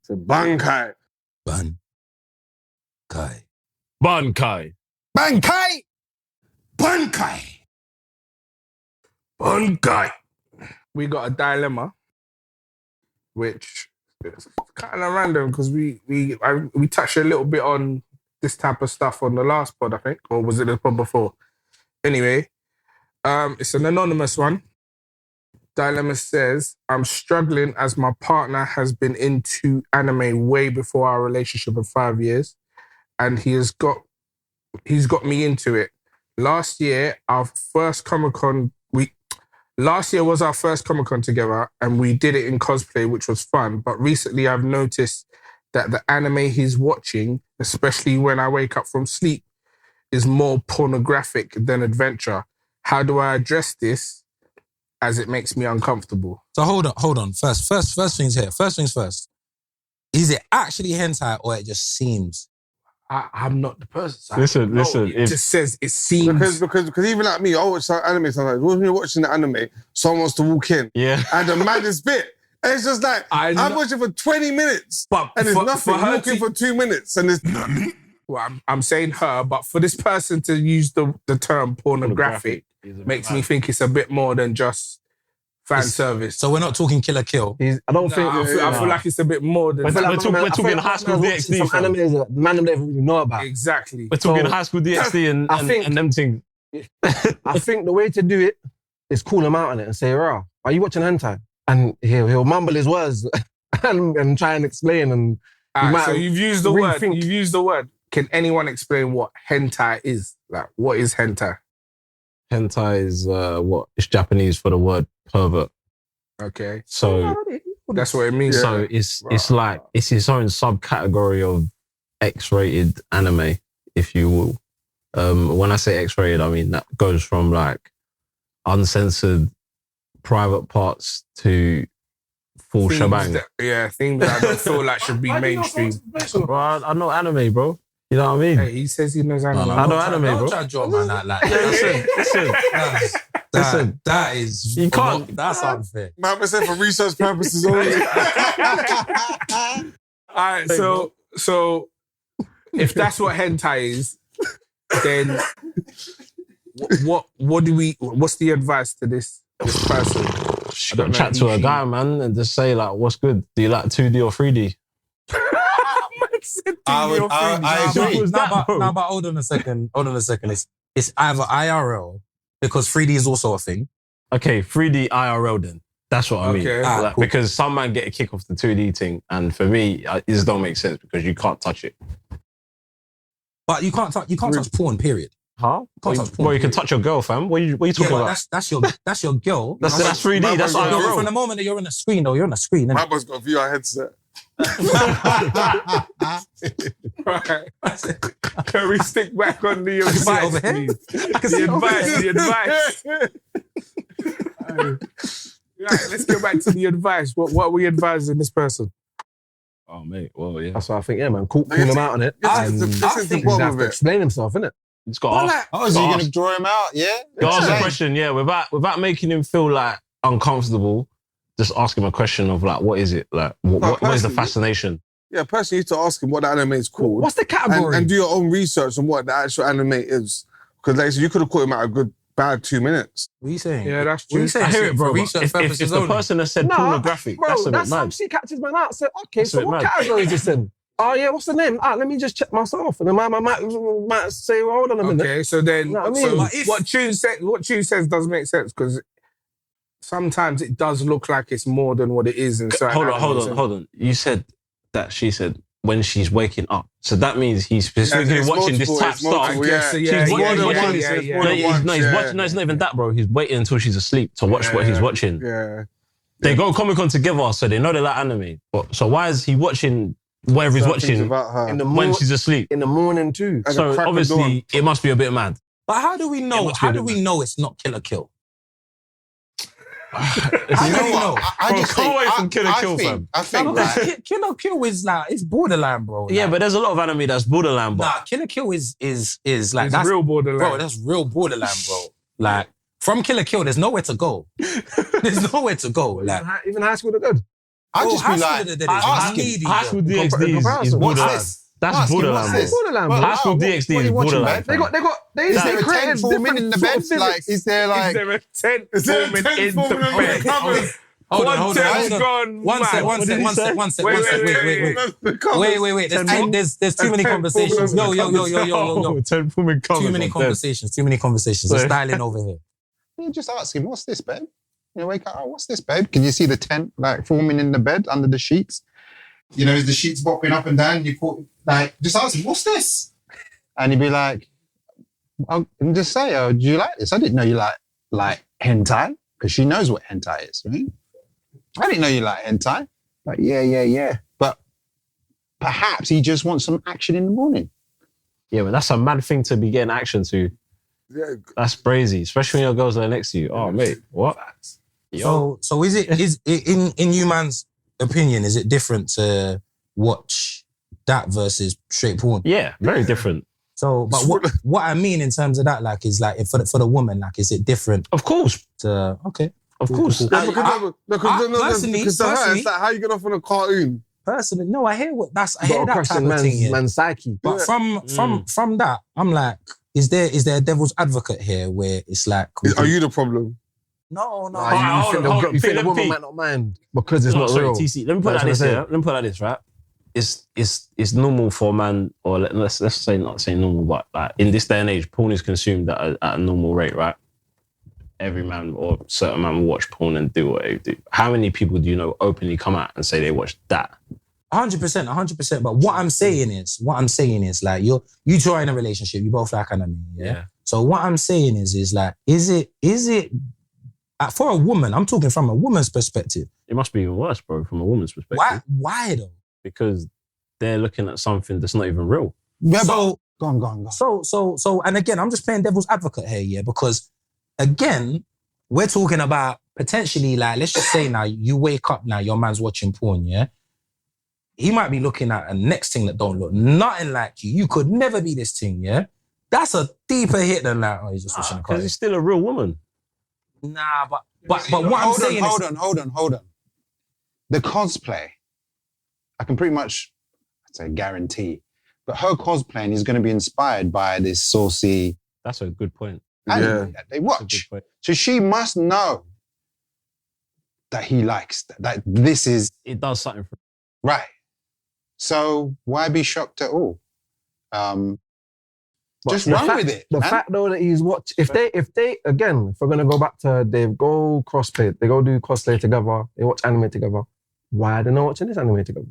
So Bankai. Bankai. Bankai. Bankai. Bankai. Bankai. We got a dilemma, which is kind of random because we touched a little bit on this type of stuff on the last pod, I think, or was it the pod before? Anyway, it's an anonymous one. Dilemma says, I'm struggling as my partner has been into anime way before our relationship of 5 years, and he's got me into it. Last year was our first Comic-Con together, and we did it in cosplay, which was fun. But recently I've noticed that the anime he's watching, especially when I wake up from sleep, is more pornographic than adventure. How do I address this as it makes me uncomfortable? So hold on. First things here. First things first. Is it actually hentai or it just seems? I'm not the person. So Listen. It just says it seems. Because even like me, I watch some anime sometimes. When you're watching the anime, someone wants to walk in. Yeah. And the maddest bit. And it's just like, I'm watching for 20 minutes. But and there's for nothing. her Walking for 2 minutes. And there's Nani. Well, I'm saying her, but for this person to use the term pornographic makes me think it's a bit more than just fan service. So we're not talking Kill la Kill. I feel like it's a bit more than We're talking high school DxD. Some animes that man don't even know about. Exactly. We're talking high school DxD and them things. I think the way to do it is call him out on it and say, "Rah, are you watching hentai?" And he'll mumble his words and try and explain. And so you've used the word. You've used the word. Can anyone explain what hentai is? Like, what is hentai? Hentai is it's Japanese for the word pervert. Okay. So that's what it means. So it's like it's its own subcategory of X-rated anime, if you will. When I say X-rated, I mean that goes from like uncensored private parts to full shebang. Things that I don't feel like should be mainstream. Bro, I know anime, bro. You know what I mean? Hey, he says he knows anime. I know anime, bro. Don't try to draw man out like Listen. That is... You can't... That's unfair. Man, said for research purposes only. Alright, so if that's what hentai is, then what's the advice to this person? You got to chat to a guy, man, and just say like, what's good? Do you like 2D or 3D? I agree. But hold on a second. It's either IRL, because 3D is also a thing. Okay, 3D IRL then. That's what I mean. Okay. Like, cool. Because some man get a kick off the 2D thing, and for me, it just don't make sense because you can't touch it. But you can't touch porn, period. Huh? Well, you can touch your girl, fam. What are you talking about? That's your girl. That's 3D. That's IRL. From the moment that you're on a screen, though, you're on a screen. My boy's got a VR headset. Right. Can we stick back on the advice, over here? please? The advice. Right, let's go back to the advice. What are we advising this person? Oh, mate. Well, yeah. That's what I think, yeah, man. Call him out on it. This is the problem with it. Explain himself, innit? It's got to ask. Oh, so you're going to draw him out, yeah? Ask a question, yeah, without making him feel like uncomfortable. Just ask him a question of like, what is it? Like, what is the fascination? Yeah, personally, you need to ask him what the anime is called. What's the category? And do your own research on what the actual anime is. Because like, so you could have caught him out a bad 2 minutes. What are you saying? Yeah, that's true. What are you saying? I hear it, bro. If the person has said pornographic, that's a bit that's how mad. she catches man out. So, okay, That's a so bit what mad. category is this in? Oh, yeah, what's the name? Let me just check myself. And then I might say, well, hold on a minute. Okay, so then, You know what I mean? what Tune says does make sense because sometimes it does look like it's more than what it is. And Hold on. You said that she said when she's waking up. So that means he's specifically watching this type of stuff. No, it's not even that, bro. He's waiting until she's asleep to watch what he's watching. Yeah. They go Comic-Con together, so they know they like anime. But so why is he watching whatever he's watching about her. when she's asleep? In the morning too. At the So crack of obviously it must be a bit mad. But how do we know? How do we know it's not Kill la Kill? How do we know? I Come away from Kill la Kill, fam. I think that... Kill la Kill is like, it's borderline, bro. Yeah, like, but there's a lot of anime that's borderline. But nah, Kill la Kill is like It's that's real borderline. bro. That's real borderline, bro. Like from Kill la Kill, there's nowhere to go. There's nowhere to go. Like Even high school, they're good. I'd just be like, High school DxD is comparison. what's borderline. this? That's Ask him, borderline. what's bro. this? Borderline, Well, bro. High school what DxD are is you watching, borderline. man? They got Is there a created tent forming in the bed? Like, is there Is like... there a tent Is there a forming tent in forming the on the bed? covers? Hold on. Content's gone One mad. sec. What did he say? Wait. There's too many conversations. Yo. Tent forming covers. Too many conversations. Let's dial in over here. You just ask him, what's this, babe? You wake up, oh, what's this, babe? Can you see the tent like forming in the bed under the sheets? You know, is the sheets bopping up and down? You call, like, just ask him, what's this? And he'd be like, oh, and just say, oh, do you like this? I didn't know you like hentai, because she knows what hentai is, right? I didn't know you like hentai. Like, yeah. But perhaps he just wants some action in the morning. Yeah, but that's a mad thing to be getting action to. Yeah. That's crazy, especially when your girls are next to you. Oh, mate, what? So is in you man's opinion, is it different to watch that versus straight porn? Yeah, very different. So, but what I mean in terms of that, like, is like for the woman, like, is it different Of course. to Of course. Yeah, because to her, personally- it's like, how you get off on a cartoon? personally? No, I hear that type question of thing. Yeah. man's psyche. But from that, I'm like, is there a devil's advocate here where it's like, Are you the problem? no. You think the woman Pete. might not mind because it's not Sorry, real. TC. Let me put it like this. Yeah. Let me put it like this. Right. It's normal for a man, or let's say not say normal, but like in this day and age, porn is consumed at a normal rate, right? Every man or certain man will watch porn and do what they do. How many people do you know openly come out and say they watch that? 100%. But what I'm saying is like you two are in a relationship, you both like anime, yeah? So what I'm saying is like, is it for a woman? I'm talking from a woman's perspective. It must be even worse, bro, from a woman's perspective. Why though? Because they're looking at something that's not even real. Yeah, So go on. So, and again, I'm just playing devil's advocate here, yeah, because again, we're talking about potentially, like, let's just say now, you wake up now, your man's watching porn, yeah? He might be looking at a next thing that don't look nothing like you. You could never be this thing, yeah? That's a deeper hit than like, oh, he's just watching a Because car. it's still a real woman. Nah, but what I'm saying is... Hold on. The cosplay, I can pretty much, I'd say guarantee, but her cosplaying is going to be inspired by this saucy That's a good point. anime that they That's a watch. good point. So she must know that he likes that this is It does something for right. So why be shocked at all? Just the run fact- with it. The man. fact though that he's watched, if they again, if we're gonna go back to they go crossplay, they go do cosplay together, they watch anime together. Why are they not watching this anime together?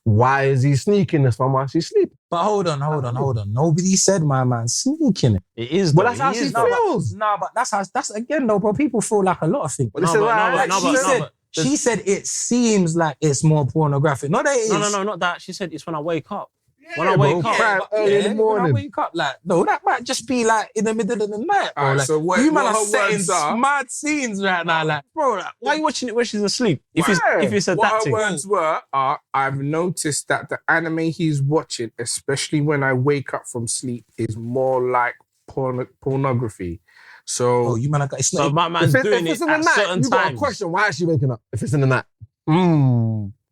Why is he sneaking this one while she's sleeping? But hold on. Nobody said my man sneaking it. It is. Well, though, that's how it she is, though. feels. Nah, but that's again though, bro. People feel like a lot of things. But this is why She said it seems like it's more pornographic. Not that it is. No, not that. She said it's when I wake up. When Yeah, I wake bro, up. cry early in the When I morning. wake up, like, no, that might just be like in the middle of the night, bro. Alright, Like, so what you man her are setting words are- mad scenes right now, like, Bro, like, why are you watching it when she's asleep? If you said What that her thing. words were are, I've noticed that the anime he's watching, especially when I wake up from sleep, is more like pornography. So, oh, you man, it's So not. my man's If doing it's it in the at night, certain you got a times. question. Why is she waking up? If it's in the night,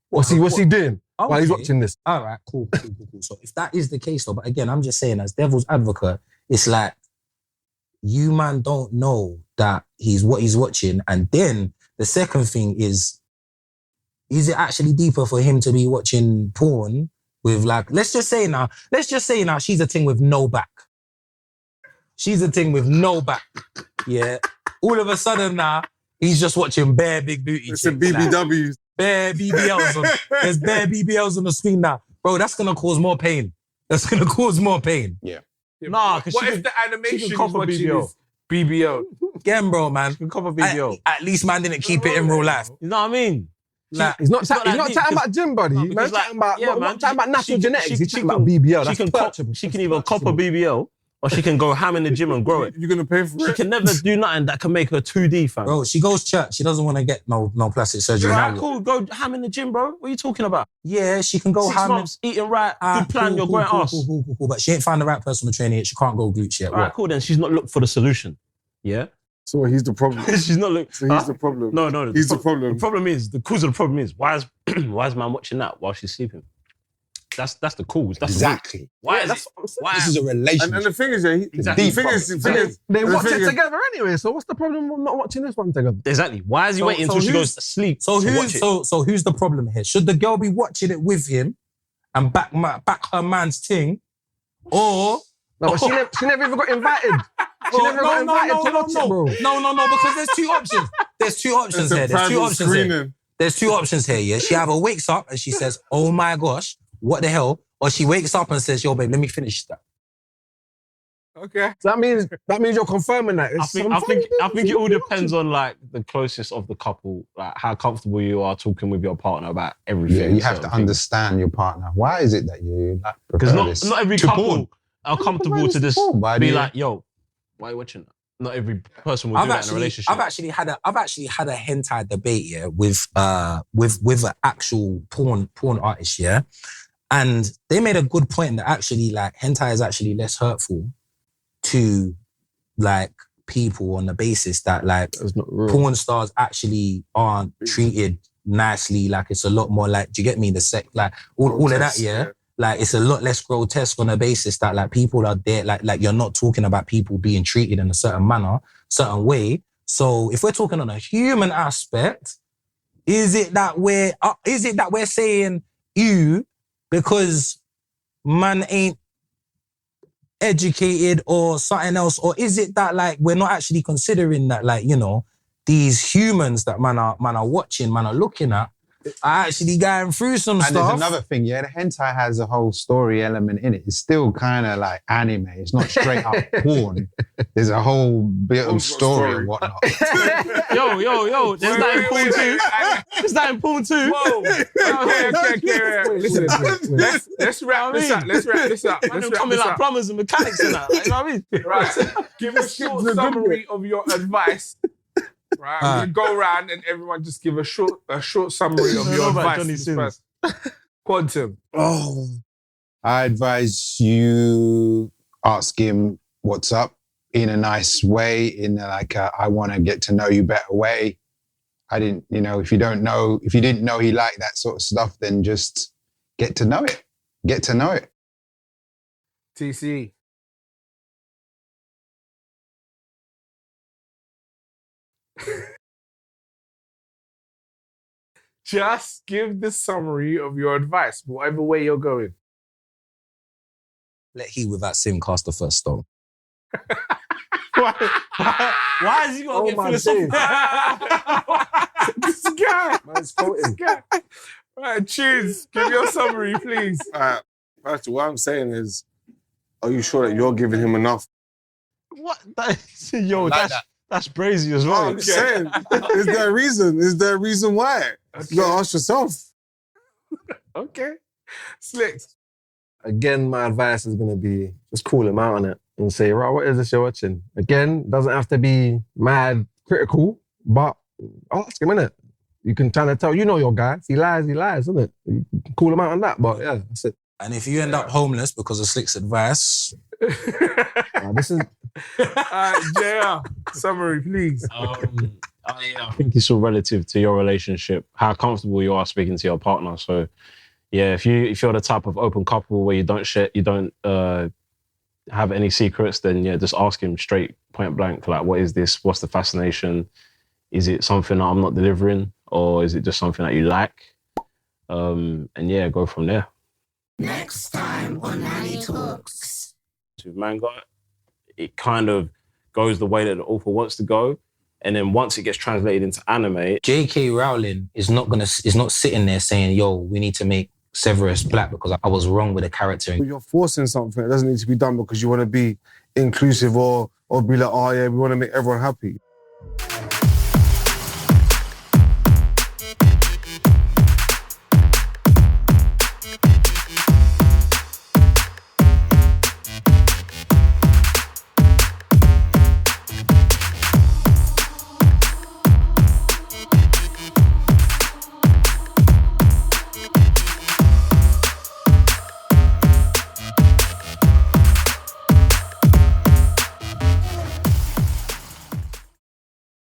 what's he doing while he's Okay. watching this? All right, cool. So if that is the case, though, but again, I'm just saying, as devil's advocate, it's like you man don't know that what he's watching, and then the second thing is it actually deeper for him to be watching porn with, like, let's just say now, she's a thing with no back. She's a thing with no back. Yeah. All of a sudden now, he's just watching bare big booty. It's a chicks, like, BBWs. bare BBLs on. There's bare BBLs on the screen now. Bro, that's going to cause more pain. Nah, because what if the animation can is cover watching BBL? is BBL? Again, bro, man. can cover BBL. At least man didn't keep it in real life. You know what I mean? Like, He's not It's not talking like about gym, buddy. No, Man's because, like, talking about, yeah, not man, talking about natural she- genetics. she- He's she talking about can- BBL. She That's can, purchasable. she can either cop a BBL or she can go ham in the gym and grow it. You're going to pay for She it? can never do nothing that can make her 2D, fam. bro, she goes church. She doesn't want to get no plastic surgery. Right, now. cool. Go ham in the gym, bro. What are you talking about? Yeah, she can go 6 ham. months, eating right, good plan, you're going ass. Cool. But she ain't found the right personal trainer yet. She can't go glutes yet. All right, What? cool. Then she's not looked for the solution. Yeah? So he's the problem. She's not looking. So he's the problem. No. He's the problem. The problem is the cause of the problem is why is man watching that while she's sleeping? That's the cause. That's Exactly. The why is that's it? what I'm saying. Why This is a relationship. And the thing is, yeah, Exactly. the thing is, They the watch thing it is- together anyway, so what's the problem with not watching this one together? exactly? Why is he waiting until she goes to sleep? So to who's watch it? so who's the problem here? Should the girl be watching it with him and back her man's thing, or No, but she never even got invited. She never got invited to watch it, bro. No, because there's two options. There's two options here. There's two options here. There's two options here, yeah? She either wakes up and she says, oh my gosh, what the hell? Or she wakes up and says, yo, babe, let me finish that. Okay. So that means you're confirming that. I think it all depends on like the closest of the couple, like how comfortable you are talking with your partner about everything. Yeah, you have to certain things. understand your partner. Why is it that you like Because prefer this not every to couple porn? are comfortable to just porn, why be do you- like, yo, why are you watching that? Not every person will do that in a relationship. I've actually had a hentai debate, yeah, with an actual porn artist, yeah. And they made a good point that actually like hentai is actually less hurtful to like people on the basis that like That's not real. porn stars actually aren't treated nicely. Like it's a lot more like, do you get me? The sex, like all of that, yeah. Like it's a lot less grotesque on the basis that like people are there, like you're not talking about people being treated in a certain manner, certain way. So if we're talking on a human aspect, is it that we're saying you because man ain't educated or something else, or is it that like we're not actually considering that like, you know, these humans that man are watching, man are looking at, are actually going through some And stuff. there's another thing, yeah, the hentai has a whole story element in it. It's still kind of like anime. It's not straight up porn. There's a whole bit of story and whatnot. Yo, there's that in porn too. There's that in porn too. Whoa. Okay. Listen, let's wrap this up. Let's wrap this up. Man, they're coming like plumbers and mechanics and that. Like, you know what I mean? Right. Give a short summary of your advice. Right. I'm gonna go around and everyone just give a short summary of your advice. Johnny to this Sins. person. Quantum. Oh. I advise you ask him what's up in a nice way, in like a, I want to get to know you better way. If you didn't know he liked that sort of stuff, then just get to know it. Get to know it. TC. Just give the summary of your advice, whatever way you're going. Let he without sin cast the first stone. Why is he gonna get my philosophical? This guy. Man's quoting. Right, choose. Give your summary, please. First, what I'm saying is, are you sure that you're giving him enough? What? That's brazy as well. I'm saying, is there a reason? Is there a reason why? You gotta ask yourself. Okay. Slick. Again, my advice is going to be just call him out on it and say, right, what is this you're watching? Again, doesn't have to be mad critical, but ask him, innit? You can kind of tell, you know your guy. If he lies, isn't it? You can call him out on that, but yeah, that's it. And if you end up homeless because of Slick's advice, This is... JR, summary, please. I think it's all relative to your relationship, how comfortable you are speaking to your partner. So, yeah, if you're the type of open couple where you don't have any secrets, then yeah, just ask him straight, point blank, like, what is this? What's the fascination? Is it something that I'm not delivering, or is it just something that you like? And yeah, go from there. Next time on Nani Talks. To manga, it kind of goes the way that the author wants to go. And then once it gets translated into anime, J.K. Rowling is not sitting there saying, yo, we need to make Severus black because I was wrong with the character. You're forcing something. It doesn't need to be done because you want to be inclusive or be like, oh yeah, we want to make everyone happy.